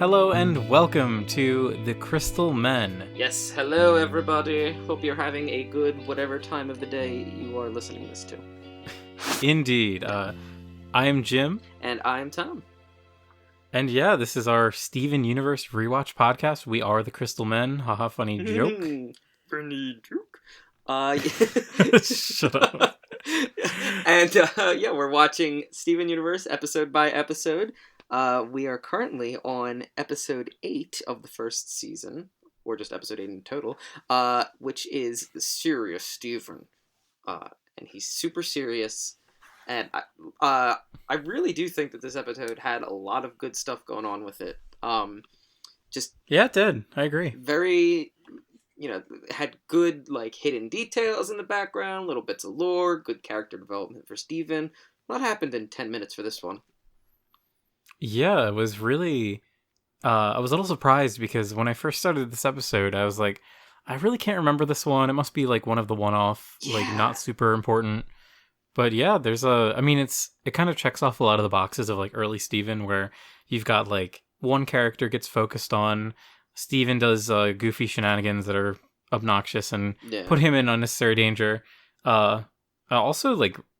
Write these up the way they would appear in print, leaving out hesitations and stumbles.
Hello and welcome to the Crystal Men. Yes, hello everybody. Hope you're having a good whatever time of the day you are listening this to. Indeed. I am Jim. And I'm Tom. And yeah, this is our Steven Universe rewatch podcast. We are the Crystal Men. Haha, funny joke. Funny joke. Shut up. And yeah, we're watching Steven Universe episode by episode. We are currently on episode 8 of the first season, or just episode 8 in total, which is the Serious Steven. And he's super serious, and I really do think that this episode had a lot of good stuff going on with it. Yeah, it did. I agree. Very, had good, hidden details in the background, little bits of lore, good character development for Steven. A lot happened in 10 minutes for this one. Yeah, it was really... I was a little surprised because when I first started this episode, I was like, I really can't remember this one. It must be one of the one-off, not super important. But yeah, there's it kind of checks off a lot of the boxes of early Steven, where you've got one character gets focused on. Steven does goofy shenanigans that are obnoxious and put him in unnecessary danger. Also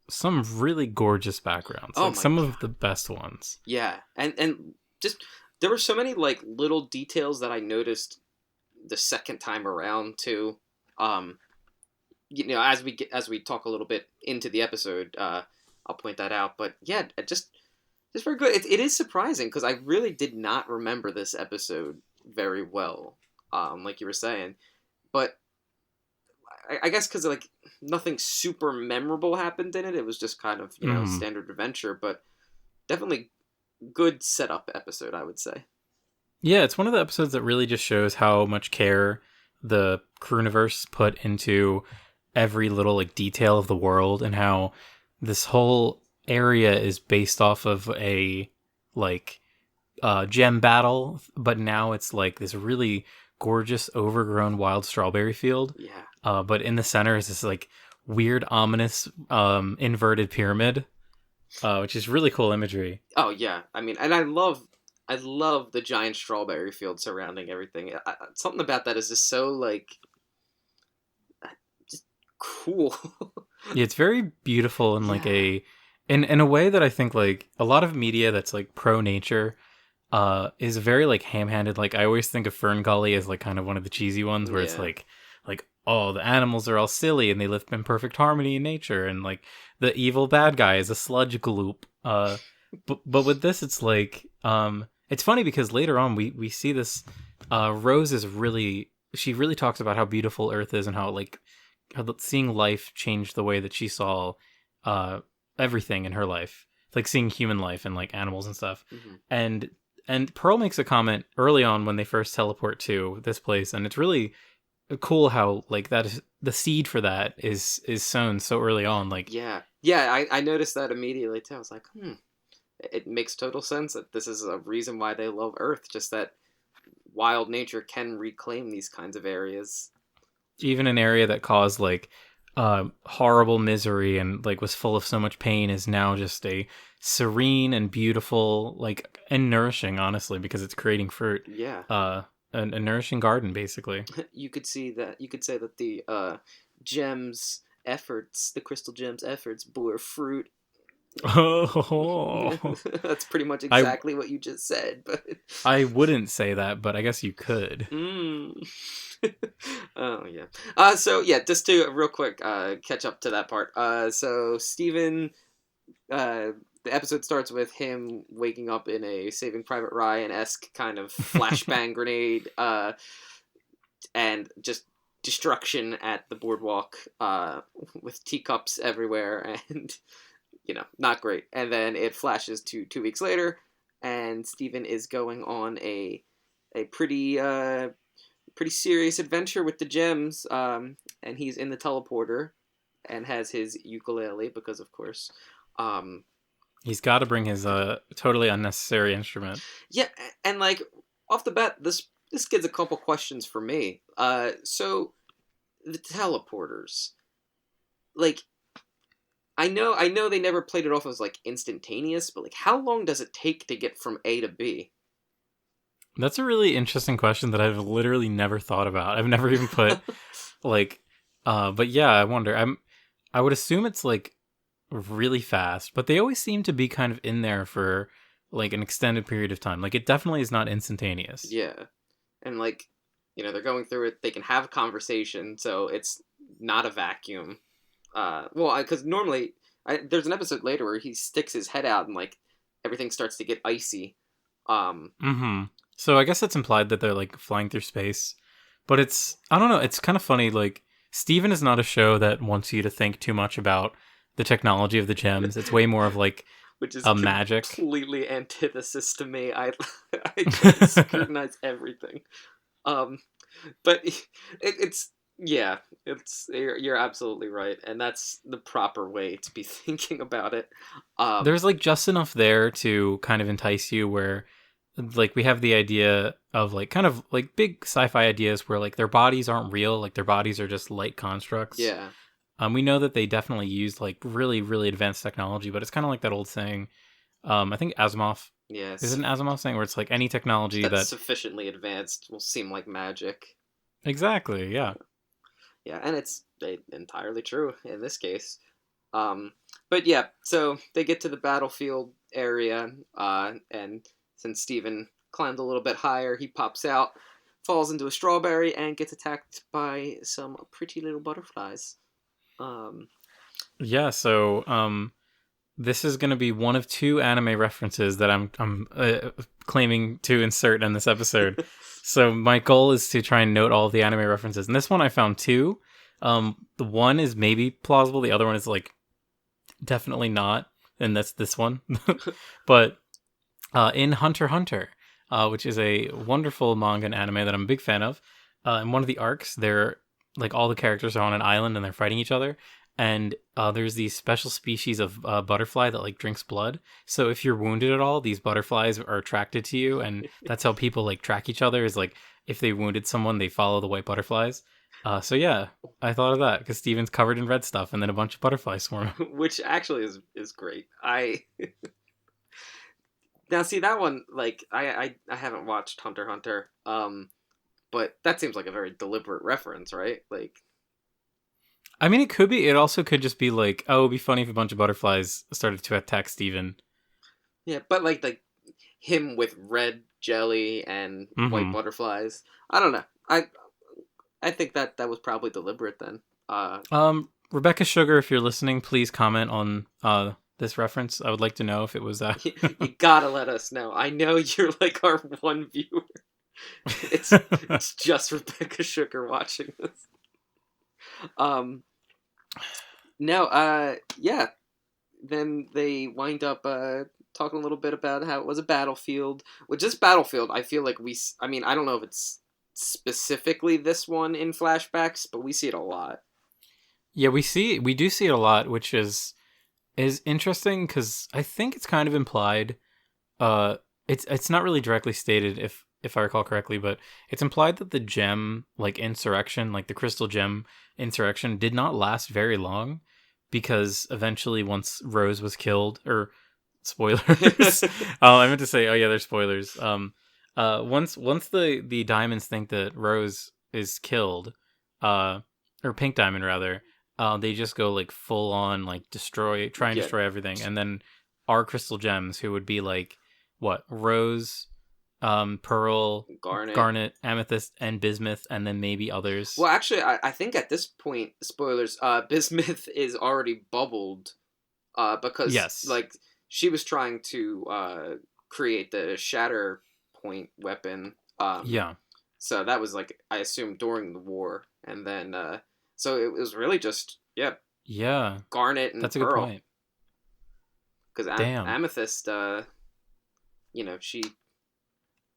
some really gorgeous backgrounds, some of the best ones. Yeah, and just there were so many little details that I noticed the second time around too. As we talk a little bit into the episode, I'll point that out. But yeah, just very good. It is surprising because I really did not remember this episode very well, like you were saying. But I guess because nothing super memorable happened in it. It was just kind of standard adventure, but definitely good setup episode, I would say. Yeah, it's one of the episodes that really just shows how much care the Crewniverse put into every little detail of the world, and how this whole area is based off of a gem battle, but now it's this really gorgeous overgrown wild strawberry field. Yeah. But in the center is this weird ominous inverted pyramid, which is really cool imagery. Oh yeah, I mean, and I love the giant strawberry field surrounding everything. Something about that is just so just cool. Yeah, it's very beautiful and in a way that I think a lot of media that's pro nature is very ham-handed. I always think of Fern Gully as kind of one of the cheesy ones where it's oh, the animals are all silly and they live in perfect harmony in nature, and the evil bad guy is a sludge gloop. But with this, it's it's funny because later on we see this. Rose is she really talks about how beautiful Earth is and how seeing life change the way that she saw everything in her life, seeing human life and animals and stuff. Mm-hmm. And Pearl makes a comment early on when they first teleport to this place, and it's really cool how that is, the seed for that is sown so early on. I noticed that immediately too. I was like, it makes total sense that this is a reason why they love Earth, just that wild nature can reclaim these kinds of areas. Even an area that caused horrible misery and was full of so much pain is now just a serene and beautiful and nourishing, honestly, because it's creating fruit. Yeah. A nourishing garden, basically. You could say that the gems efforts, the crystal gems efforts, bore fruit. Oh, that's pretty much exactly what you just said. But I wouldn't say that, but I guess you could. Oh yeah. So yeah, just to real quick catch up to that part. So Steven, the episode starts with him waking up in a Saving Private Ryan-esque kind of flashbang grenade, and just destruction at the boardwalk, with teacups everywhere, and not great. And then it flashes to 2 weeks later, and Steven is going on a pretty serious adventure with the gems, and he's in the teleporter and has his ukulele because, of course, he's got to bring his totally unnecessary instrument. Yeah, and off the bat, this gets a couple questions for me. So the teleporters, I know they never played it off as instantaneous, but how long does it take to get from A to B? That's a really interesting question that I've literally never thought about. I've never even put like but yeah, I wonder. I would assume it's like really fast, but they always seem to be kind of in there for like an extended period of time. Like it definitely is not instantaneous. Yeah, and like they're going through it. They can have a conversation, so it's not a vacuum. Well, because normally there's an episode later where he sticks his head out and like everything starts to get icy. Um, Mhm. So I guess it's implied that they're like flying through space, but it's I don't know, it's kind of funny like Steven is not a show that wants you to think too much about the technology of the gems. It's way more of like which is a magic. completely antithesis to me. I try to scrutinize everything. Um, but it's yeah, it's you're absolutely right, and that's the proper way to be thinking about it. There's like just enough there to kind of entice you where like we have the idea of like kind of like big sci-fi ideas where like their bodies aren't real, like their bodies are just light constructs. Yeah, We know that they definitely used like really, really advanced technology, but it's kind of like that old saying. I think Asimov is it yes, an Asimov saying where it's like any technology that's that sufficiently advanced will seem like magic. exactly, yeah, Yeah, and it's entirely true in this case. Um, but yeah, so they get to the battlefield area, and since Steven climbed a little bit higher, he pops out, falls into a strawberry, and gets attacked by some pretty little butterflies. Um, yeah. So, this is going to be one of two anime references that I'm claiming to insert in this episode. So my goal is to try and note all of the anime references. And this one I found two. The one is maybe plausible. The other one is like definitely not. And that's this one. But in Hunter x Hunter, which is a wonderful manga and anime that I'm a big fan of, in one of the arcs, they're like all the characters are on an island and they're fighting each other. And there's these special species of butterfly that like drinks blood. So if you're wounded at all, these butterflies are attracted to you, and that's how people like track each other. Is like if they wounded someone, they follow the white butterflies. So yeah, I thought of that because Steven's covered in red stuff, and then a bunch of butterflies swarm. which actually is great. I now see that one like I haven't watched Hunter x Hunter, but that seems like a very deliberate reference, right? Like I mean, it could be. It also could just be like, oh, it'd be funny if a bunch of butterflies started to attack Steven. yeah, but like him with red jelly and white Mm-hmm. butterflies. I don't know. I think that was probably deliberate then. Rebecca Sugar, if you're listening, please comment on this reference. I would like to know if it was You gotta let us know. I know you're like our one viewer. It's just Rebecca Sugar watching this. No, yeah. Then they wind up talking a little bit about how it was a battlefield. With just battlefield, I feel like I mean, I don't know if it's specifically this one in flashbacks, but we see it a lot. Yeah, we do see it a lot, which is interesting because I think it's kind of implied. It's not really directly stated if I recall correctly, but it's implied that the gem like insurrection, like the crystal gem insurrection, did not last very long because eventually once Rose was killed, or spoilers. I meant to say, oh yeah, there's spoilers. Once the diamonds think that Rose is killed, or Pink Diamond rather, they just go like full on like try and Yeah. destroy everything, and then our crystal gems, who would be like what Rose, Pearl, Garnet. Amethyst, and Bismuth, and then maybe others. Well, actually, I think at this point, spoilers. Bismuth is already bubbled. Because Yes. like she was trying to create the shatter point weapon. Yeah. So that was like I assume during the war, and then so it was really just Yeah. Garnet and That's a good Pearl. point. Because Damn. Amethyst, she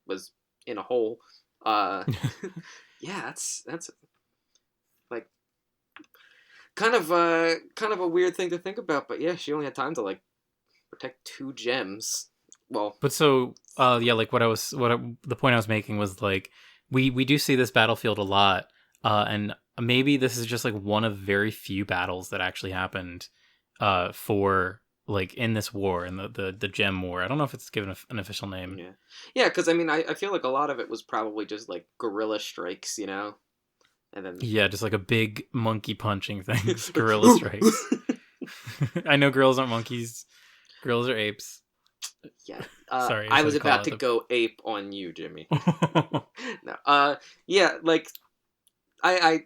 was in a hole. Yeah, that's like kind of a weird thing to think about, but yeah, she only had time to like protect 2 gems. Well, But so, yeah, like the point I was making was like, we do see this battlefield a lot, and maybe this is just like one of very few battles that actually happened, for like in this war, in the gem war. I don't know if it's given an official name. Yeah, because I mean, I feel like a lot of it was probably just like guerrilla strikes, you know, and then Yeah, just like a big monkey punching things, gorilla strikes. I know girls aren't monkeys, girls are apes. yeah. Sorry, I I just was had to call about out to the. go ape on you, Jimmy. No. Yeah, like I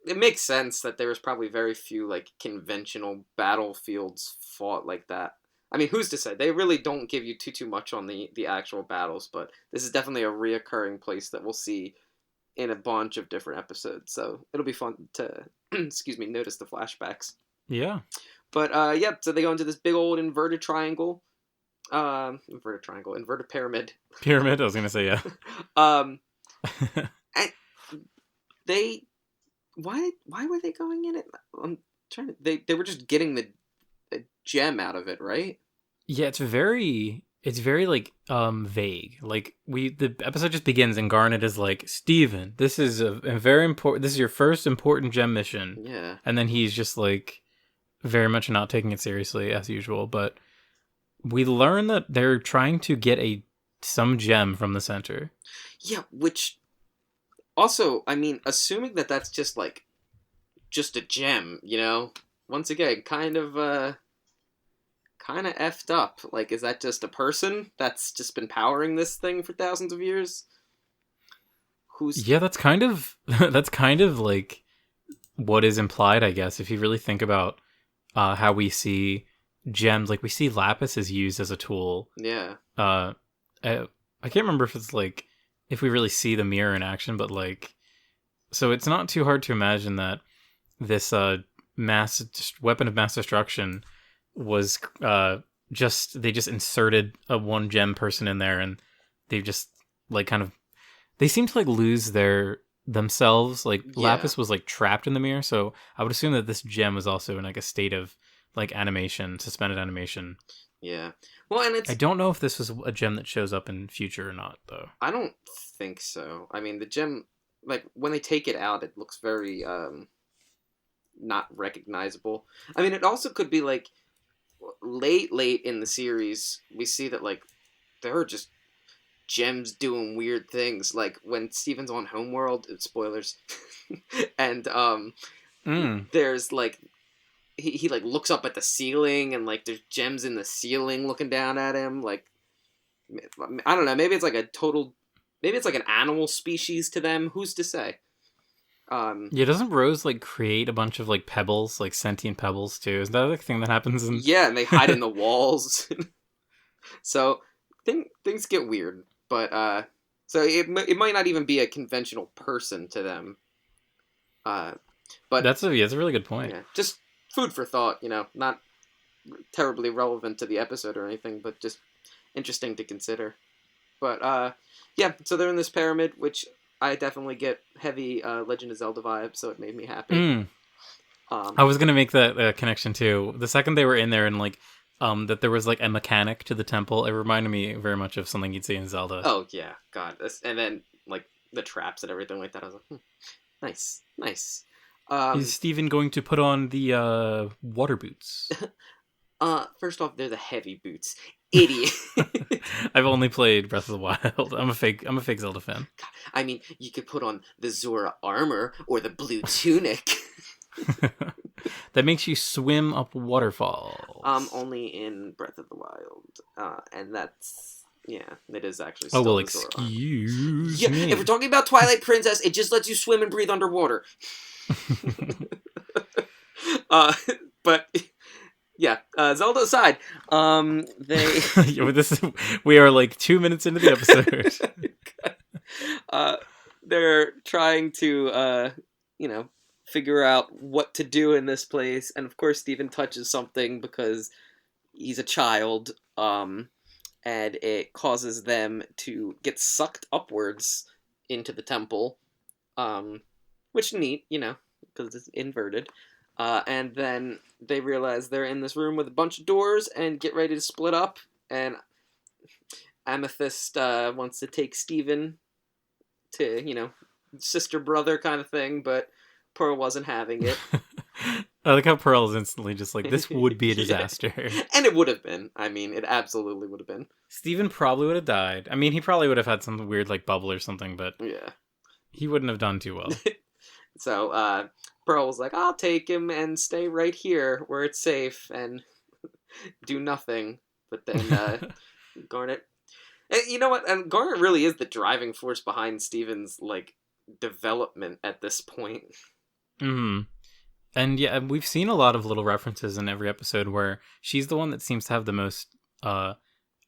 it makes sense that there was probably very few like conventional battlefields fought like that. I mean, who's to say? They really don't give you too much on the actual battles, but this is definitely a reoccurring place that we'll see in a bunch of different episodes. So it'll be fun to excuse me, notice the flashbacks. Yeah, But yeah, so they go into this big old inverted triangle. Inverted pyramid. pyramid. I was gonna say yeah. Um and they why were they going in it? I'm trying to they were just getting the gem out of it, right? Yeah, it's very like vague. Like the episode just begins and Garnet is like, Steven, this is a very important, this is your first important gem mission. Yeah. And then he's just like very much not taking it seriously as usual, but we learn that they're trying to get some gem from the center. Yeah, which also, I mean, assuming that that's just a gem, you know, once again, kind of effed up. Like, is that just a person that's just been powering this thing for thousands of years? Who's Yeah, that's kind of that's kind of like what is implied, I guess, if you really think about how we see gems. Like we see lapis is used as a tool. yeah, Uh, I can't remember if it's like if we really see the mirror in action, but like, so it's not too hard to imagine that this weapon of mass destruction was they just inserted a one gem person in there, and they just like kind of they seem to like lose themselves. Like yeah, Lapis was like trapped in the mirror, so I would assume that this gem was also in like a state of like suspended animation. yeah. Well, and I it's don't know if this was a gem that shows up in future or not, though. I don't think so. I mean, the gem, like when they take it out, it looks very not recognizable. I mean, it also could be like late in the series, we see that like there are just gems doing weird things. Like when Steven's on Homeworld, spoilers, and Mm. there's like he like looks up at the ceiling and like there's gems in the ceiling looking down at him. Like I don't know, maybe it's like an animal species to them. Who's to say? Yeah, doesn't Rose like create a bunch of like pebbles, like sentient pebbles too? Is that like a thing that happens in? Yeah, and they hide in the walls. So things get weird, but so it might not even be a conventional person to them. But That's a really good point. yeah, just food for thought. You know, not terribly relevant to the episode or anything, but just interesting to consider. But yeah, so they're in this pyramid, which I definitely get heavy Legend of Zelda vibes, so it made me happy. Mm. I was gonna make that connection too. The second they were in there and like that there was like a mechanic to the temple, it reminded me very much of something you'd see in Zelda. Oh yeah, God, and then like the traps and everything like that. I was like, nice. Is Steven going to put on the water boots? First off, they're the heavy boots, idiot. I've only played Breath of the Wild. I'm a fake Zelda fan. I mean, you could put on the Zora armor or the blue tunic. That makes you swim up waterfalls. Only in Breath of the Wild, and that's it is actually. Oh Still well, the Zora armor. excuse Yeah, me. if we're talking about Twilight Princess, it just lets you swim and breathe underwater. But yeah, Zelda aside, they we are like 2 minutes into the episode. they're trying to figure out what to do in this place, and of course Steven touches something because he's a child, and it causes them to get sucked upwards into the temple, which neat, because it's inverted. And then they realize they're in this room with a bunch of doors and get ready to split up. And Amethyst wants to take Steven to, sister brother kind of thing, but Pearl wasn't having it. I like how Pearl is instantly just like, this would be a Yeah. disaster. And it would have been. I mean, it absolutely would have been. Steven probably would have died. I mean, he probably would have had some weird like bubble or something, but Yeah. he wouldn't have done too well. So Pearl was like, I'll take him and stay right here where it's safe and do nothing. But then Garnet, and you know what? And Garnet really is the driving force behind Steven's like development at this point. Hmm. And yeah, we've seen a lot of little references in every episode where she's the one that seems to have the most,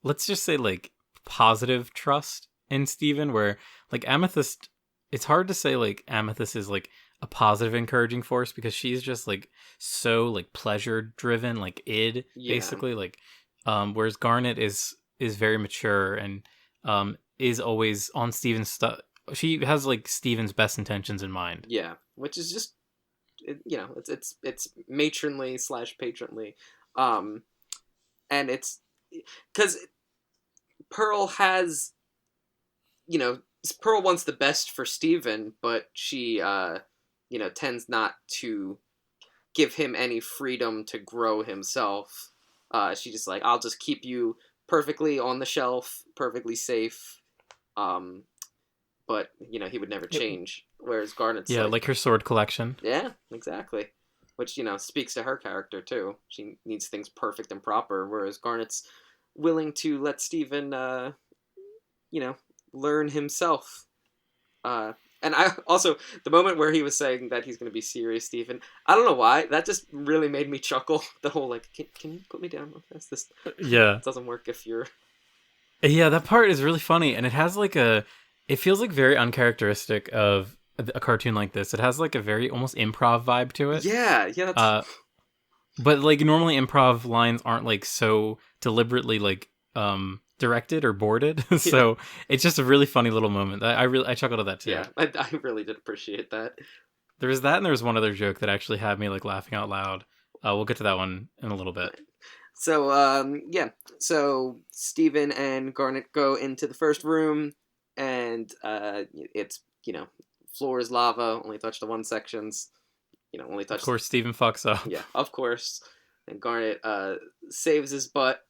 let's just say, like, positive trust in Steven, where, like, Amethyst, it's hard to say, like, Amethyst is, like, a positive, encouraging force because she's just, like, so, like, pleasure-driven, like, Yeah. basically, like, whereas Garnet is very mature and, is always on Steven's stuff. She has, like, Steven's best intentions in mind. Yeah, which is just it's matronly / patronly, and it's because Pearl has Pearl wants the best for Steven, but she tends not to give him any freedom to grow himself. She just like, I'll just keep you perfectly on the shelf, perfectly safe. But he would never change. Whereas Garnet's Yeah, like her sword collection. yeah, exactly. Which speaks to her character too. She needs things perfect and proper, whereas Garnet's willing to let Steven, learn himself. And I also the moment where he was saying that he's going to be serious, Steven. I don't know why that just really made me chuckle. The whole like, can you put me down real fast? This Yeah. doesn't work if you're. Yeah, that part is really funny, and it has like it feels like very uncharacteristic of a cartoon like this. It has like a very almost improv vibe to it. Yeah. That's... But like normally improv lines aren't like so deliberately like directed or boarded. So it's just a really funny little moment. I chuckled at that too. Yeah, I really did appreciate that. There was that, and there was one other joke that actually had me like laughing out loud. We'll get to that one in a little bit. So so Steven and Garnet go into the first room, and it's floor is lava, only touch the one sections. Only touch. Of course, Steven fucks up. Yeah, of course. And Garnet saves his butt.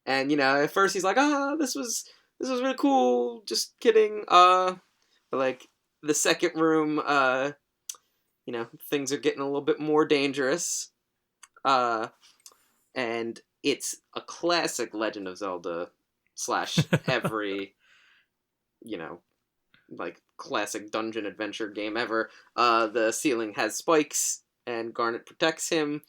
And at first he's like, this was really cool. Just kidding. But like the second room, things are getting a little bit more dangerous. And it's a classic Legend of Zelda / every, like classic dungeon adventure game ever. The ceiling has spikes, and Garnet protects him.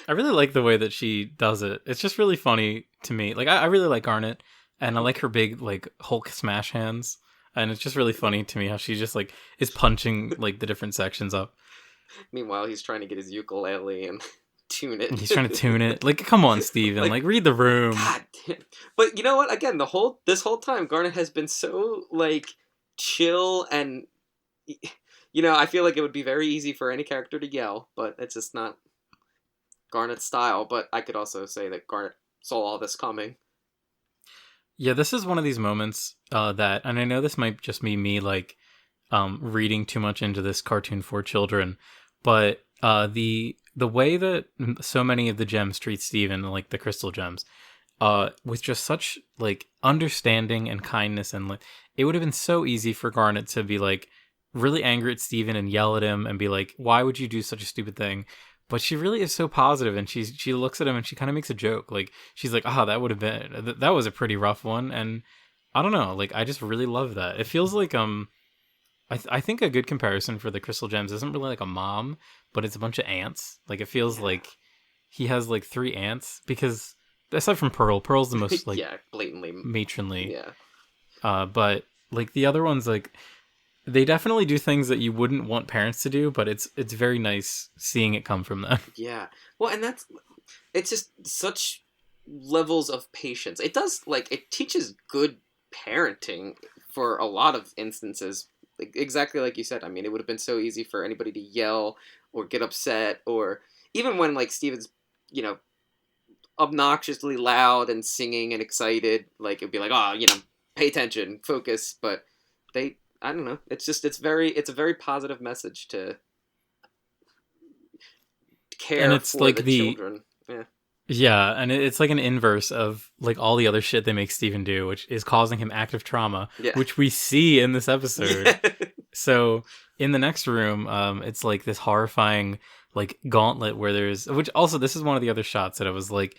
I really like the way that she does it. It's just really funny to me. Like I really like Garnet, and I like her big like Hulk smash hands. And it's just really funny to me how she just like is punching like the different sections up. Meanwhile, he's trying to get his ukulele and tune it. He's trying to tune it. Like, come on, Steven. Like read the room. God damn. But you know what? Again, this whole time, Garnet has been so like chill, and I feel like it would be very easy for any character to yell, but it's just not Garnet's style. But I could also say that Garnet saw all this coming. Yeah, this is one of these moments that, and I know this might just be me like reading too much into this cartoon for children, but the way that so many of the gems treat Steven, like the crystal gems, with just such like understanding and kindness, and like it would have been so easy for Garnet to be like really angry at Steven and yell at him and be like, why would you do such a stupid thing? But she really is so positive, and she looks at him and she kind of makes a joke. Like she's like, that would have been that was a pretty rough one, and I don't know, like I just really love that. It feels like I think a good comparison for the crystal gems isn't really like a mom, but it's a bunch of ants. Like it feels like he has like 3 ants, because aside from Pearl's the most like blatantly matronly. Yeah. But like the other ones, like they definitely do things that you wouldn't want parents to do, but it's very nice seeing it come from them. Yeah. Well, and it's just such levels of patience. It does, like, it teaches good parenting for a lot of instances. Like, exactly like you said. I mean, it would have been so easy for anybody to yell or get upset, or even when, like, Steven's, obnoxiously loud and singing and excited, like, it'd be like, pay attention, focus, but I don't know. It's a very positive message to care and it's for like the children. Yeah. yeah, and it's like an inverse of like all the other shit they make Steven do, which is causing him active trauma, Yeah. which we see in this episode. Yeah. So in the next room, it's like this horrifying like gauntlet where there's, which also this is one of the other shots that I was like,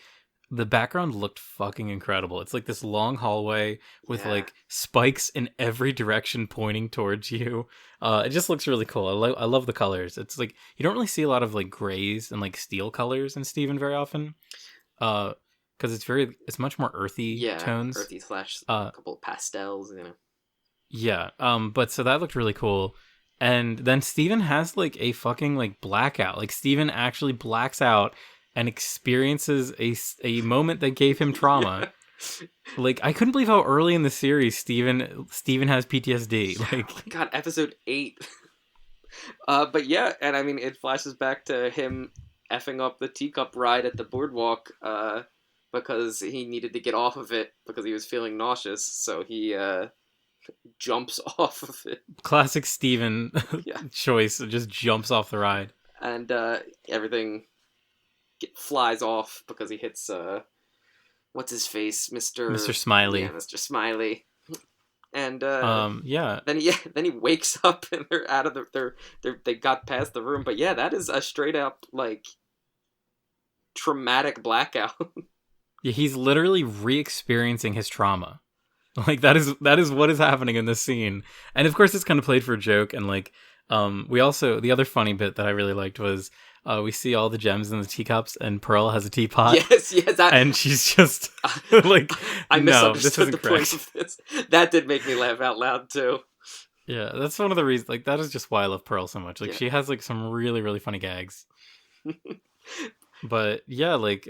the background looked fucking incredible. It's like this long hallway with Yeah. like spikes in every direction pointing towards you. It just looks really cool. I love the colors. It's like you don't really see a lot of like grays and like steel colors in Steven very often. Because it's much more earthy Yeah. tones. Earthy slash Uh, a couple of pastels, you know. yeah. But so that looked really cool. And then Steven has like a fucking like blackout. Like Steven actually blacks out and experiences a moment that gave him trauma. Like I couldn't believe how early in the series Steven has PTSD. Like Oh my God, episode 8. But yeah, and I mean, it flashes back to him effing up the teacup ride at the boardwalk because he needed to get off of it because he was feeling nauseous. So he jumps off of it. classic Steven Yeah. choice, just jumps off the ride. And everything flies off because he hits, what's his face? Mr. Smiley. Yeah, Mr. Smiley. And Yeah. then he wakes up and they're out of they got past the room. But yeah, that is a straight up like traumatic blackout. Yeah, he's literally re-experiencing his trauma. Like that is what is happening in this scene. And of course it's kind of played for a joke, and like we also, the other funny bit that I really liked was we see all the gems in the teacups and Pearl has a teapot. Yes, and she's just like, I no, this misunderstood isn't the correct. point of this. That did make me laugh out loud too. Yeah, that's one of the reasons, like that is just why I love Pearl so much. Like Yeah. she has like some really, really funny gags. But yeah, like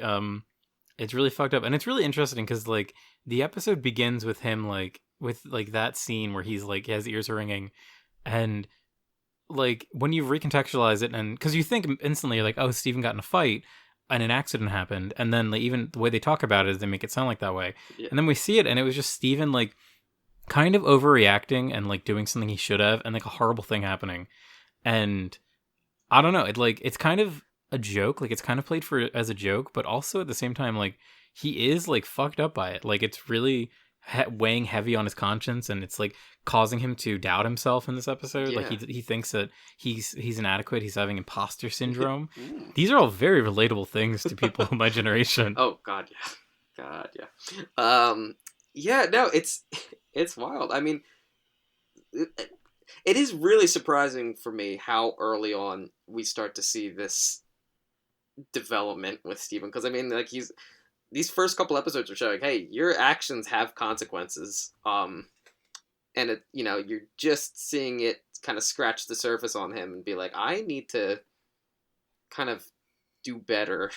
it's really fucked up, and it's really interesting because like the episode begins with him like with like that scene where he's like, his ears are ringing, and like when you recontextualize it, and because you think instantly like, oh, Steven got in a fight and an accident happened, and then like, even the way they talk about it is they make it sound like that way. Yeah. And then we see it and it was just Steven like kind of overreacting and like doing something he should have, and like a horrible thing happening. And I don't know, it's kind of a joke, like it's kind of played for as a joke, but also at the same time like he is like fucked up by it. Like it's really weighing heavy on his conscience, and it's like causing him to doubt himself in this episode. Yeah. Like he thinks that he's inadequate, he's having imposter syndrome. Mm. These are all very relatable things to people of my generation. Oh God, yeah. Yeah, no, it's wild. I mean, it is really surprising for me how early on we start to see this development with Steven, because I mean, like these first couple episodes are showing, hey, your actions have consequences. And it, you know, you're just seeing it kind of scratch the surface on him and be like, I need to kind of do better.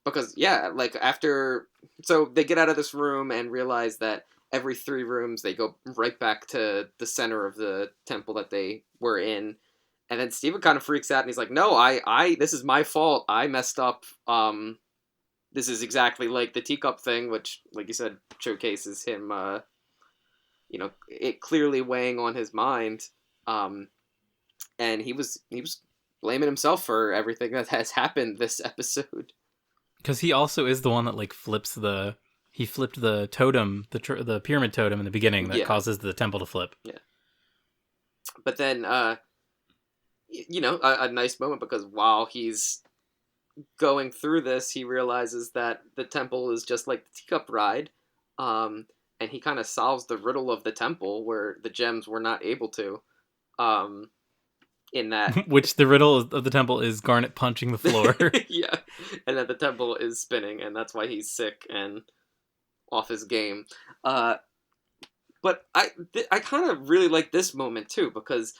Because yeah, like so they get out of this room and realize that every 3 rooms they go right back to the center of the temple that they were in. And then Steven kind of freaks out and he's like, no, I this is my fault. I messed up. This is exactly like the teacup thing, which, like you said, showcases him, you know, it clearly weighing on his mind. And he was blaming himself for everything that has happened this episode. Because he also is the one that like flipped the totem, the pyramid totem in the beginning that causes the temple to flip. Yeah. But then, you know, a nice moment, because while he's going through this, he realizes that the temple is just like the teacup ride, and he kind of solves the riddle of the temple where the gems were not able to. In that, which the riddle of the temple is Garnet punching the floor. Yeah, and that the temple is spinning, and that's why he's sick and off his game. But I kind of really like this moment too, because,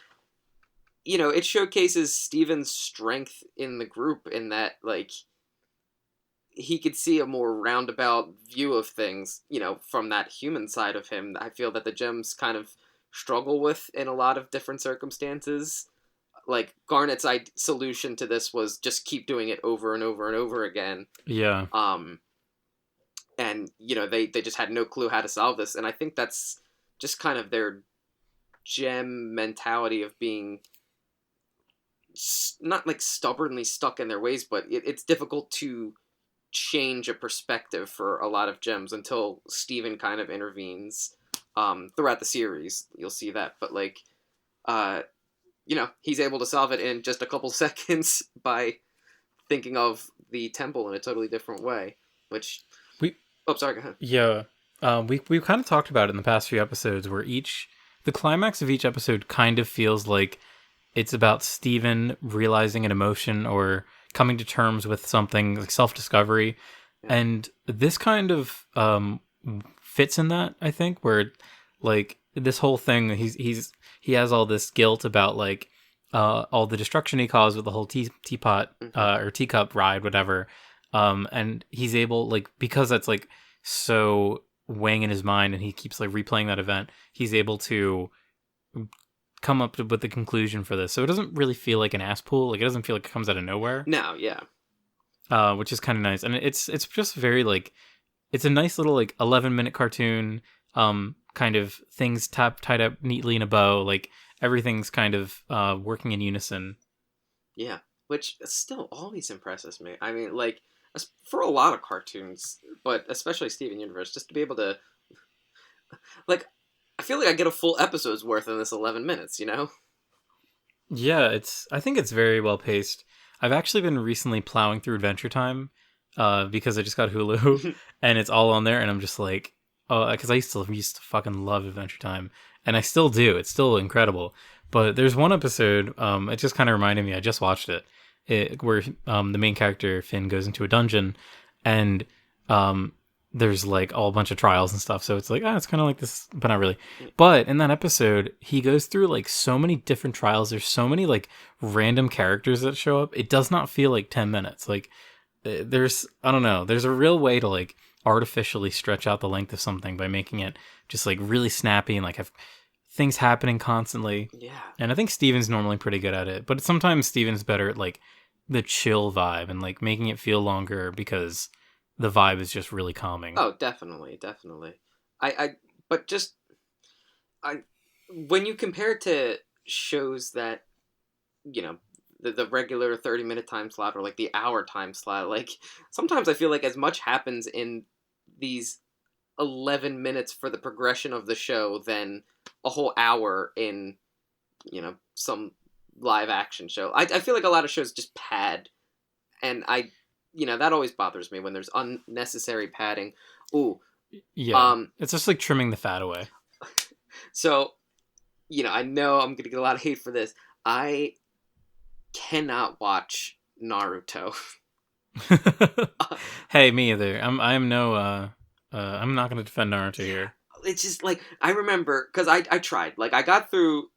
you know, it showcases Steven's strength in the group in that, like, he could see a more roundabout view of things, you know, from that human side of him. I feel that the gems kind of struggle with in a lot of different circumstances. Like, Garnet's solution to this was just keep doing it over and over and over again. Yeah. And, you know, they just had no clue how to solve this. And I think that's just kind of their gem mentality of being not like stubbornly stuck in their ways, but it's difficult to change a perspective for a lot of gems until Steven kind of intervenes throughout the series. You'll see that, but like uh, he's able to solve it in just a couple seconds by thinking of the temple in a totally different way. Which we sorry, go ahead. Yeah, we've kind of talked about it in the past few episodes, where the climax of each episode kind of feels like it's about Steven realizing an emotion or coming to terms with something, like self-discovery. Yeah. And this kind of fits in that, I think, where like this whole thing, he has all this guilt about like all the destruction he caused with the whole teapot or teacup ride, whatever. And he's able, like, because that's like so weighing in his mind and he keeps like replaying that event, he's able to come up with the conclusion for this. So it doesn't really feel like an ass pull. Like, it doesn't feel like it comes out of nowhere. No, yeah. Which is kind of nice. And it's just very like, it's a nice little like 11-minute cartoon, kind of things tied up neatly in a bow. Like, everything's kind of working in unison. Yeah, which still always impresses me. I mean, like, for a lot of cartoons, but especially Steven Universe, just to be able to, like, I feel like I get a full episode's worth in this 11 minutes, you know? Yeah, I think it's very well paced. I've actually been recently plowing through Adventure Time because I just got Hulu and it's all on there, and I'm just like, oh, because I used to fucking love Adventure Time, and I still do. It's still incredible. But there's one episode, it just kind of reminded me, I just watched it, where the main character, Finn, goes into a dungeon, and there's like all a bunch of trials and stuff. So it's like, it's kind of like this, but not really. But in that episode, he goes through like so many different trials. There's so many like random characters that show up. It does not feel like 10 minutes. Like, there's, I don't know, there's a real way to like artificially stretch out the length of something by making it just like really snappy and like have things happening constantly. Yeah. And I think Steven's normally pretty good at it, but sometimes Steven's better at like the chill vibe and like making it feel longer because the vibe is just really calming. Oh, definitely. But just, when you compare it to shows that, the regular 30-minute time slot or like the hour time slot, like, sometimes I feel like as much happens in these 11 minutes for the progression of the show than a whole hour in, some live action show. I feel like a lot of shows just pad, and that always bothers me when there's unnecessary padding. Ooh. Yeah. It's just like trimming the fat away. So, I know I'm going to get a lot of hate for this. I cannot watch Naruto. Hey, me either. I'm not going to defend Naruto here. It's just like, I remember, because I tried. Like, I got through,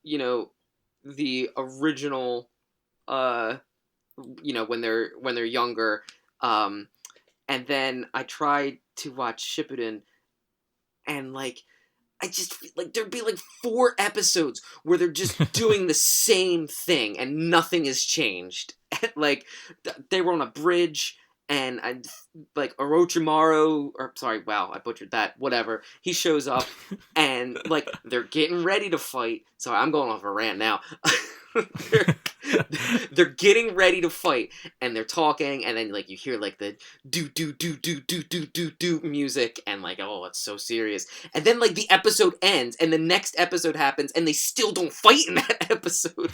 the original, when they're younger, and then I tried to watch Shippuden, and like, I just feel like there'd be like 4 episodes where they're just doing the same thing and nothing has changed. Like, they were on a bridge, and like Orochimaru, I butchered that. Whatever. He shows up, and like they're getting ready to fight. Sorry, I'm going off a rant now. they're getting ready to fight, and they're talking, and then like you hear like the do music, and like, oh, it's so serious. And then like the episode ends, and the next episode happens, and they still don't fight in that episode.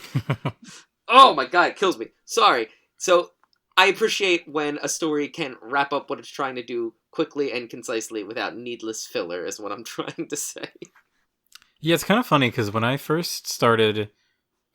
Oh my god, it kills me. Sorry. So I appreciate when a story can wrap up what it's trying to do quickly and concisely without needless filler, is what I'm trying to say. Yeah, it's kind of funny because when I first started,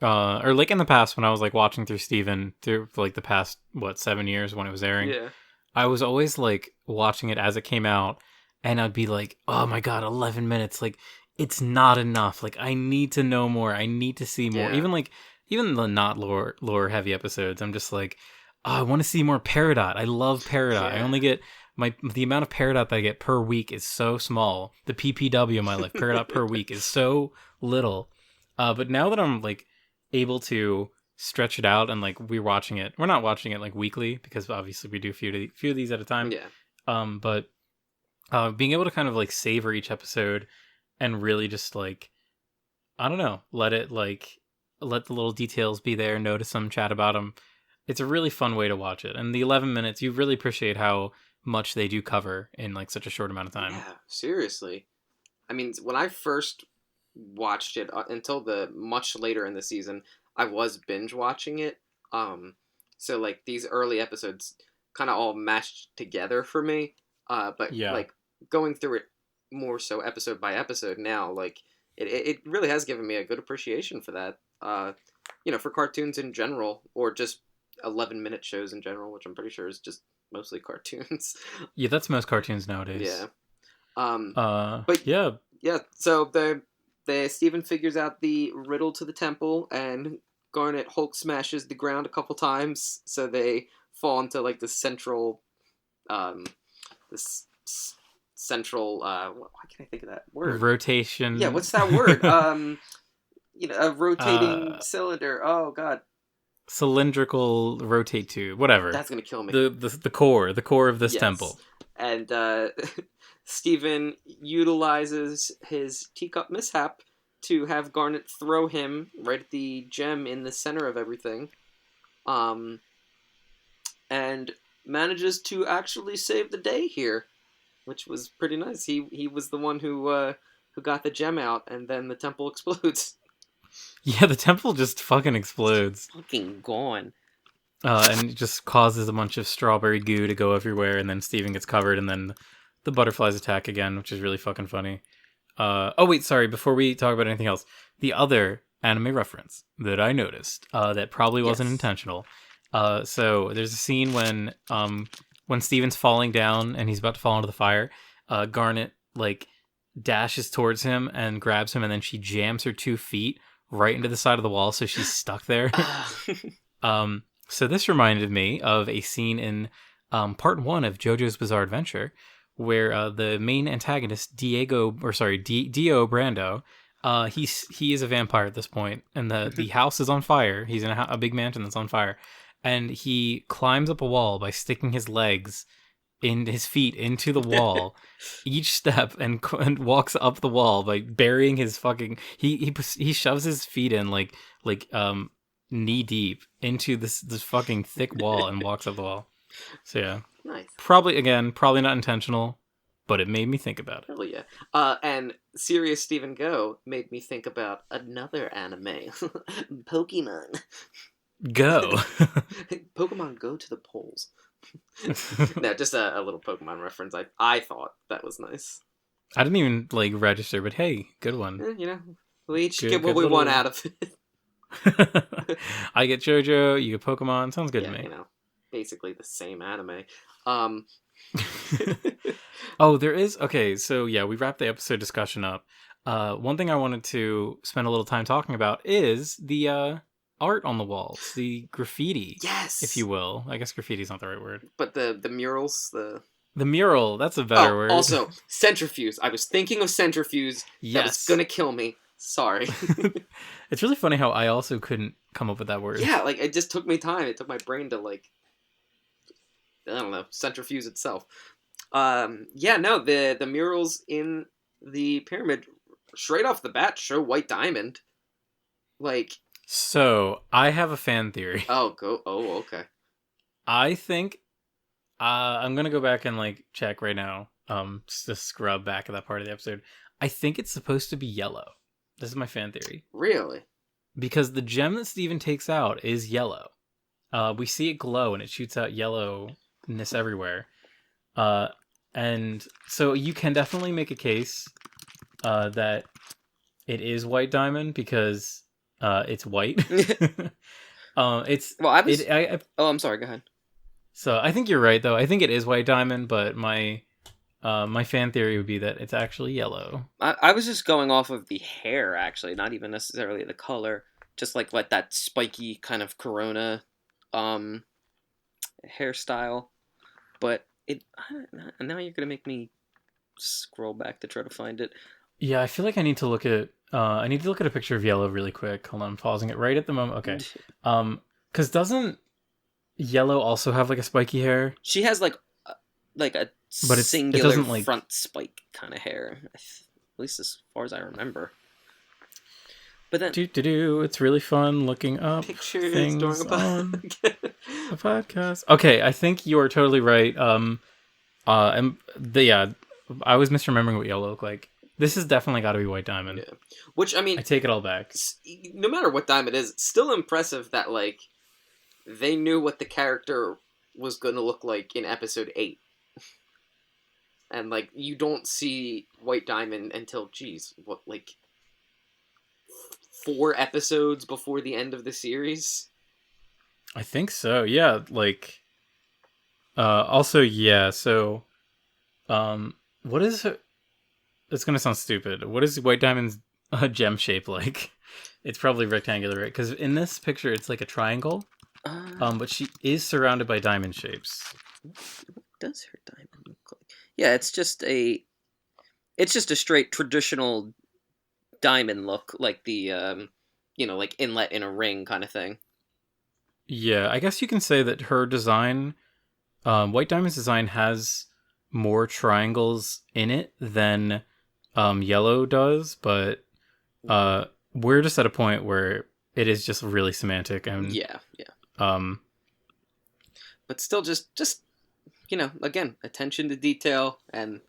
or like in the past when I was like watching through Steven through like the past 7 years when it was airing, Yeah. I was always like watching it as it came out, and I'd be like, oh my god, 11 minutes, like it's not enough. Like, I need to know more. I need to see more. Yeah. Even the not lore heavy episodes, I'm just like, oh, I want to see more Peridot. I love Peridot. Yeah. I only get the amount of Peridot that I get per week is so small. The PPW in my life, Peridot per week, is so little. But now that I'm like able to stretch it out and like we're not watching it like weekly because obviously we do a few of these at a time. Yeah. But being able to kind of like savor each episode and really just like, I don't know, let it like let the little details be there, notice them, chat about them. It's a really fun way to watch it. And the 11 minutes, you really appreciate how much they do cover in like such a short amount of time. Yeah, seriously. I mean, when I first watched it until the much later in the season, I was binge watching it. So like these early episodes kind of all mashed together for me. But Yeah. like going through it more so episode by episode now, like it really has given me a good appreciation for that. For cartoons in general, or just 11-minute shows in general, which I'm pretty sure is just mostly cartoons. Yeah, that's most cartoons nowadays. Yeah. But yeah. Yeah, so the Steven figures out the riddle to the temple, and Garnet Hulk smashes the ground a couple times, so they fall into like the central, central. Why can't I think of that word? Rotation. Yeah, what's that word? A rotating cylinder. Oh God. Cylindrical rotate tube, whatever. That's gonna kill me. The core of this temple. And Steven utilizes his teacup mishap to have Garnet throw him right at the gem in the center of everything, and manages to actually save the day here, which was pretty nice. He was the one who got the gem out, and then the temple explodes. Yeah, the temple just fucking explodes. Fucking gone. And it just causes a bunch of strawberry goo to go everywhere, and then Steven gets covered, and then the butterflies attack again, which is really fucking funny. Oh wait, sorry, before we talk about anything else, the other anime reference that I noticed, that probably wasn't intentional. So there's a scene when Steven's falling down and he's about to fall into the fire, Garnet, like, dashes towards him and grabs him, and then she jams her 2 feet right into the side of the wall, so she's stuck there. So this reminded me of a scene in part 1 of JoJo's Bizarre Adventure, where the main antagonist, Dio Brando, he is a vampire at this point, and the house is on fire. He's in a big mansion that's on fire, and he climbs up a wall by sticking his feet into the wall each step, and walks up the wall by burying his fucking he shoves his feet in like knee deep into this fucking thick wall and walks up the wall. So yeah, nice. Probably not intentional, but it made me think about it. Hell yeah. And Serious Steven Go made me think about another anime, Pokemon. Go. Pokemon Go to the polls. No, just a little Pokemon reference. I thought that was nice. I didn't even register, but hey, good one. We each get what we want out of it. I get JoJo, you get Pokemon. Sounds good to me. Basically the same anime. Oh, there is. Okay, so yeah, we wrapped the episode discussion up. One thing I wanted to spend a little time talking about is the art on the walls, the graffiti, yes, if you will. I guess graffiti is not the right word, but the murals, the mural. That's a better word. Also, centrifuge. I was thinking of centrifuge. Yes, that was gonna kill me. Sorry. It's really funny how I also couldn't come up with that word. Yeah, it just took me time. It took my brain to I don't know, centrifuge itself. The murals in the pyramid, straight off the bat, show White Diamond. So, I have a fan theory. Oh, okay. I think I'm going to go back and check right now. Just to scrub back at that part of the episode. I think it's supposed to be yellow. This is my fan theory. Really? Because the gem that Steven takes out is yellow. We see it glow and it shoots out yellowness everywhere. And so you can definitely make a case that it is White Diamond because it's white. I'm sorry, go ahead. So I think you're right, though. I think it is White Diamond, but my fan theory would be that it's actually yellow. I was just going off of the hair, actually, not even necessarily the color. Just like that spiky kind of Corona hairstyle. But now you're gonna make me scroll back to try to find it. Yeah, I feel like I need to look at a picture of yellow really quick. Hold on, I'm pausing it right at the moment. Okay. Because doesn't yellow also have a spiky hair? She has a singular front spike kind of hair, at least as far as I remember. But then It's really fun looking up pictures during things on a podcast. Okay, I think you are totally right. Yeah, I was misremembering what yellow looked like. This has definitely got to be White Diamond. Yeah. Which, I mean, I take it all back. No matter what Diamond is, it's still impressive that, like, they knew what the character was going to look like in episode 8. And, like, you don't see White Diamond until, geez, what, like, 4 episodes before the end of the series? I think so. Yeah, like, also, yeah, so, what is it? It's gonna sound stupid. What is White Diamond's gem shape like? It's probably rectangular, right? Because in this picture, it's like a triangle. But she is surrounded by diamond shapes. What does her diamond look like? Yeah, it's just a straight traditional diamond look, like the like inlet in a ring kind of thing. Yeah, I guess you can say that her design, White Diamond's design, has more triangles in it than Yellow does, but we're just at a point where it is just really semantic and yeah. Um, but still, just again, attention to detail and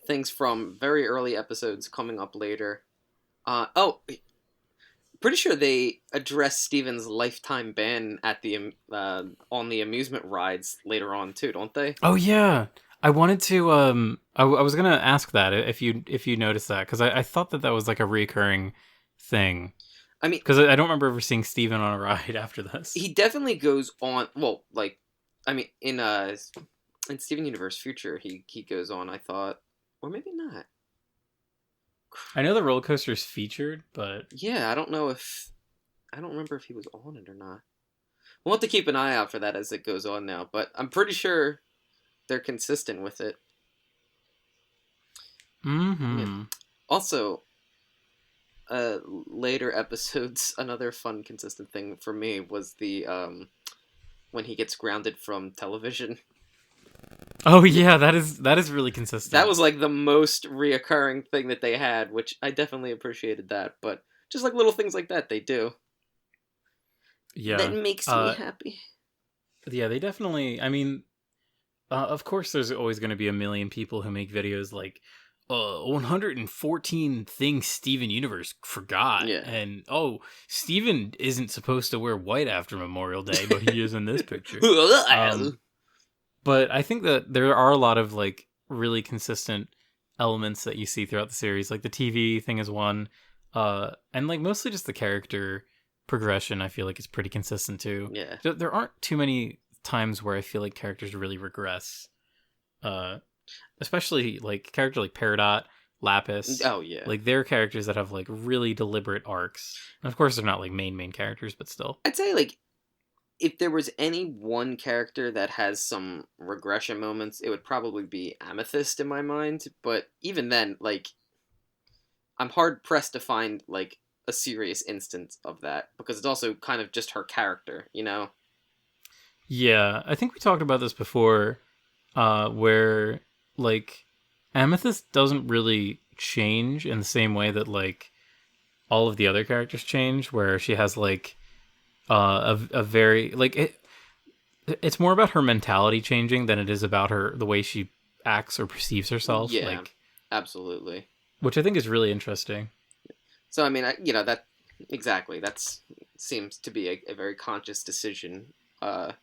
things from very early episodes coming up later. Pretty sure they address Steven's lifetime ban at the on the amusement rides later on too, don't they? Oh yeah, I wanted to. I was gonna ask that if you noticed that, because I thought that was like a recurring thing. I mean, because I don't remember ever seeing Steven on a ride after this. He definitely goes on. Well, like, I mean, in Steven Universe Future, he goes on. I thought, or maybe not. I know the roller coaster is featured, but yeah, I don't remember if he was on it or not. We'll have to keep an eye out for that as it goes on now. But I'm pretty sure they're consistent with it. Mm-hmm. Yeah. Also, later episodes, another fun, consistent thing for me was the when he gets grounded from television. Oh yeah, that is really consistent. That was like the most reoccurring thing that they had, which I definitely appreciated that. But just like little things like that, they do. Yeah, that makes me happy. Yeah, they definitely. I mean, of course, there's always going to be a million people who make videos like 114 things Steven Universe forgot. Yeah. And, Steven isn't supposed to wear white after Memorial Day, but he is in this picture. But I think that there are a lot of, like, really consistent elements that you see throughout the series. Like, the TV thing is one. And, like, mostly just the character progression, I feel like, is pretty consistent, too. Yeah. There aren't too many times where I feel like characters really regress. Especially like character like Peridot, Lapis. Oh yeah, like they're characters that have like really deliberate arcs. And of course, they're not like main characters, but still. I'd say like if there was any one character that has some regression moments, it would probably be Amethyst in my mind. But even then, like I'm hard pressed to find like a serious instance of that because it's also kind of just her character, you know? Yeah, I think we talked about this before, where like Amethyst doesn't really change in the same way that like all of the other characters change, where she has like a very like it's more about her mentality changing than it is about the way she acts or perceives herself. Yeah, like, absolutely. Which I think is really interesting. So I mean, that exactly seems to be a very conscious decision for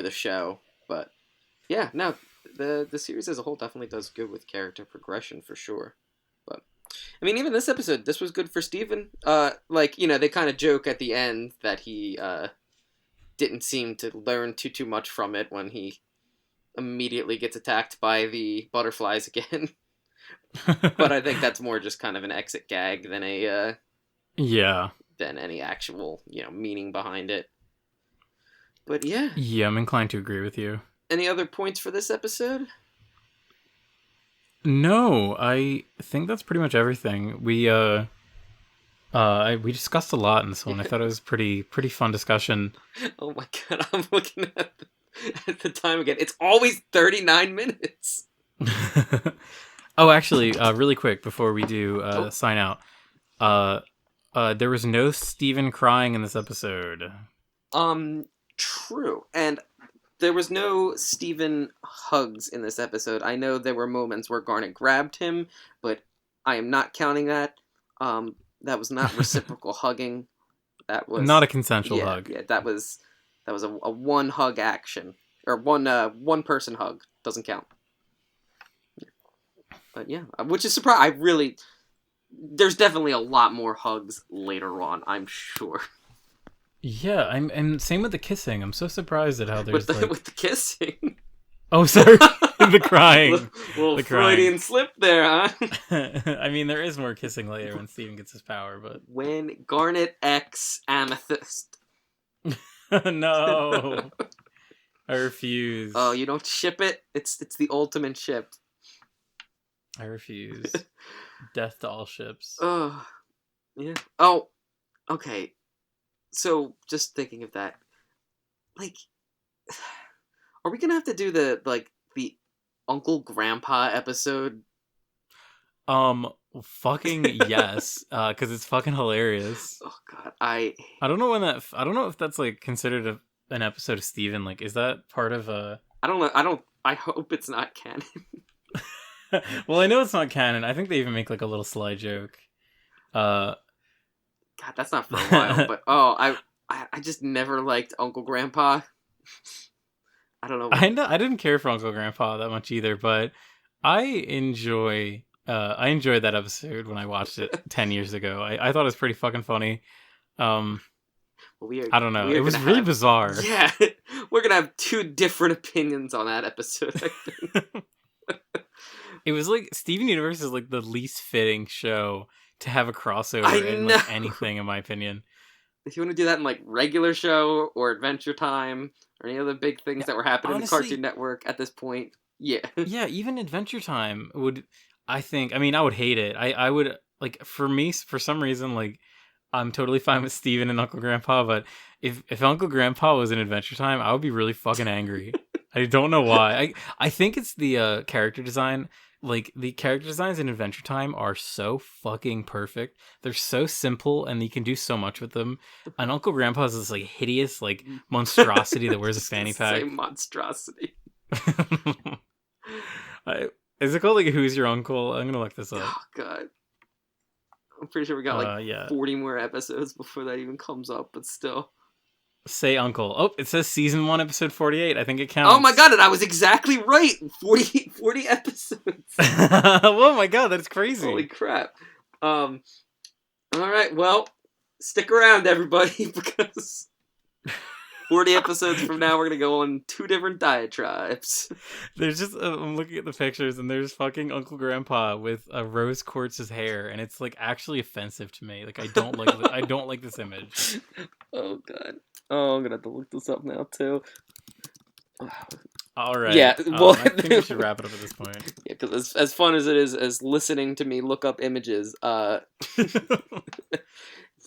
the show, but yeah, no. The series as a whole definitely does good with character progression for sure. But I mean, even this episode, this was good for Steven. Like, they kind of joke at the end that he didn't seem to learn too much from it when he immediately gets attacked by the butterflies again. But I think that's more just kind of an exit gag than than any actual, meaning behind it. But yeah. Yeah, I'm inclined to agree with you. Any other points for this episode? No, I think that's pretty much everything. We we discussed a lot in this one. I thought it was pretty fun discussion. Oh my god, I'm looking at the time again. It's always 39 minutes. Oh, actually, really quick before we do sign out. There was no Steven crying in this episode. True. And there was no Steven hugs in this episode. I know there were moments where Garnet grabbed him, but I am not counting that. That was not reciprocal hugging. That was not a consensual hug. Yeah, that was a one hug action, or one person hug. Doesn't count. But yeah, which is surprising. There's definitely a lot more hugs later on, I'm sure. Yeah, and same with the kissing. I'm so surprised at how there's with the kissing. Oh, sorry, the crying. Little the Freudian slip there, huh? I mean, there is more kissing later when Steven gets his power, but when Garnet X Amethyst. No, I refuse. Oh, you don't ship it? It's the ultimate ship. I refuse. Death to all ships. Oh, yeah. Oh, okay. So, just thinking of that, like, are we gonna have to do the Uncle Grandpa episode? Fucking yes, because it's fucking hilarious. Oh God, I don't know I don't know if that's like considered an episode of Steven. Like, is that part of a? I don't know. I hope it's not canon. Well, I know it's not canon. I think they even make like a little sly joke. God, that's not for a while. But I just never liked Uncle Grandpa. I don't know. I didn't care for Uncle Grandpa that much either, but I enjoyed that episode when I watched it 10 years ago. I thought it was pretty fucking funny. I don't know. It was really bizarre. Yeah, we're gonna have two different opinions on that episode, I think. It was like Steven Universe is like the least fitting show to have a crossover in like anything, in my opinion. If you want to do that in like regular show or Adventure Time or any other big things that were happening in the Cartoon Network at this point, yeah. Yeah, even Adventure Time would, I mean, I would hate it. I would, like, for me, for some reason, like, I'm totally fine with Steven and Uncle Grandpa, but if Uncle Grandpa was in Adventure Time, I would be really fucking angry. I don't know why. I think it's the character design. Like, the character designs in Adventure Time are so fucking perfect. They're so simple, and you can do so much with them. And Uncle Grandpa is this, like, hideous, like, monstrosity that wears a fanny pack. Say monstrosity. Is it called, like, Who's Your Uncle? I'm gonna look this up. Oh, God. I'm pretty sure we got, like, 40 more episodes before that even comes up, but still. Say Uncle. Oh, it says season 1, episode 48. I think it counts. Oh my God, and I was exactly right. 40 episodes. Oh my God, that's crazy. Holy crap. All right, well, stick around, everybody, because 40 episodes from now, we're going to go on 2 different diatribes. There's just, I'm looking at the pictures, and there's fucking Uncle Grandpa with rose quartz's hair, and it's, like, actually offensive to me. Like, I don't like this image. Oh, God. Oh, I'm going to have to look this up now, too. All right. Yeah, well, I think we should wrap it up at this point. Yeah, because as fun as it is as listening to me look up images, yeah.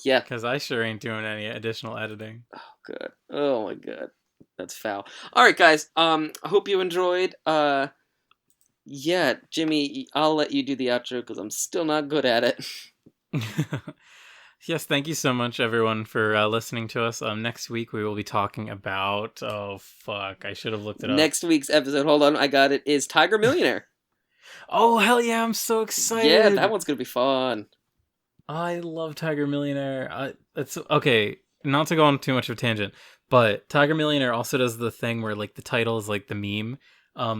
Because I sure ain't doing any additional editing. Oh, God. Oh, my God. That's foul. All right, guys. I hope you enjoyed. Yeah, Jimmy, I'll let you do the outro because I'm still not good at it. Yes, thank you so much, everyone, for listening to us. Next week, we will be talking about... Oh, fuck. I should have looked it up. Next week's episode, hold on, I got it, is Tiger Millionaire. Oh, hell yeah, I'm so excited. Yeah, that one's going to be fun. I love Tiger Millionaire. It's okay, not to go on too much of a tangent, but Tiger Millionaire also does the thing where, like, the title is, like, the meme.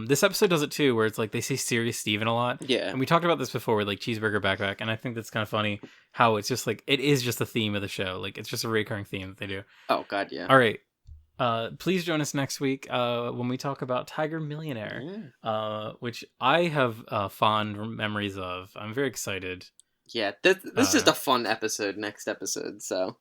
This episode does it too, where it's like they say Serious Steven a lot. Yeah. And we talked about this before with like Cheeseburger Backpack, and I think that's kind of funny how it's just like, it is just a theme of the show. Like, it's just a recurring theme that they do. Oh, God, yeah. All right. Please join us next week when we talk about Tiger Millionaire, which I have fond memories of. I'm very excited. Yeah, this is just a fun episode next episode, so...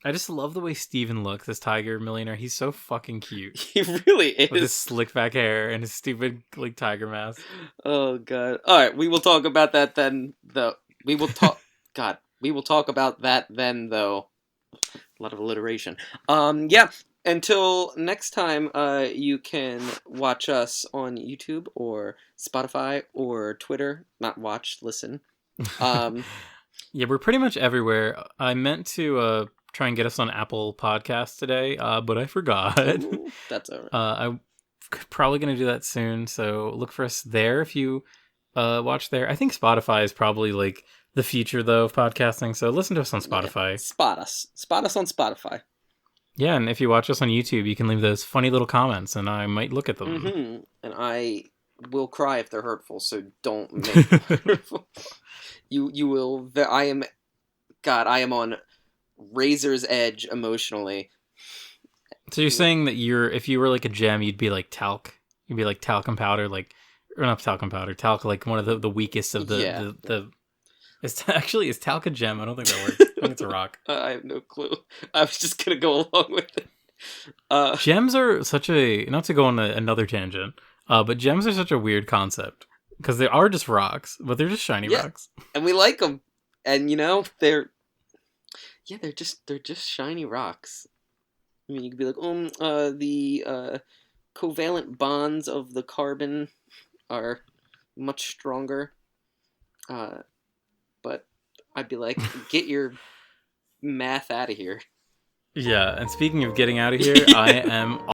I just love the way Steven looks as Tiger Millionaire. He's so fucking cute. He really is. With his slick back hair and his stupid, like, tiger mask. Oh, God. All right, we will talk about that then, though. We will talk... God, we will talk about that then, though. A lot of alliteration. Yeah, until next time, you can watch us on YouTube or Spotify or Twitter. Not watch, listen. Yeah, we're pretty much everywhere. I meant to try and get us on Apple Podcasts today, but I forgot. Ooh, that's all right. I'm probably going to do that soon, so look for us there if you watch there. I think Spotify is probably like the future, though, of podcasting, so listen to us on Spotify. Yeah. Spot us on Spotify. Yeah, and if you watch us on YouTube, you can leave those funny little comments, and I might look at them. Mm-hmm. And I will cry if they're hurtful, so don't make them hurtful. You will. I am on razor's edge emotionally. So you're saying that if you were like a gem, you'd be like talc. You'd be like talcum powder, like, or not talcum powder, talc, like one of the weakest of the. Is talc a gem? I don't think that works. I think it's a rock. I have no clue. I was just gonna go along with it. Gems are such a, not to go on another tangent, but gems are such a weird concept because they are just rocks, but they're just shiny rocks, and we like them. And they're just shiny rocks. I mean, you could be like, the covalent bonds of the carbon are much stronger. But I'd be like, get your math out of here. Yeah, and speaking of getting out of here, I am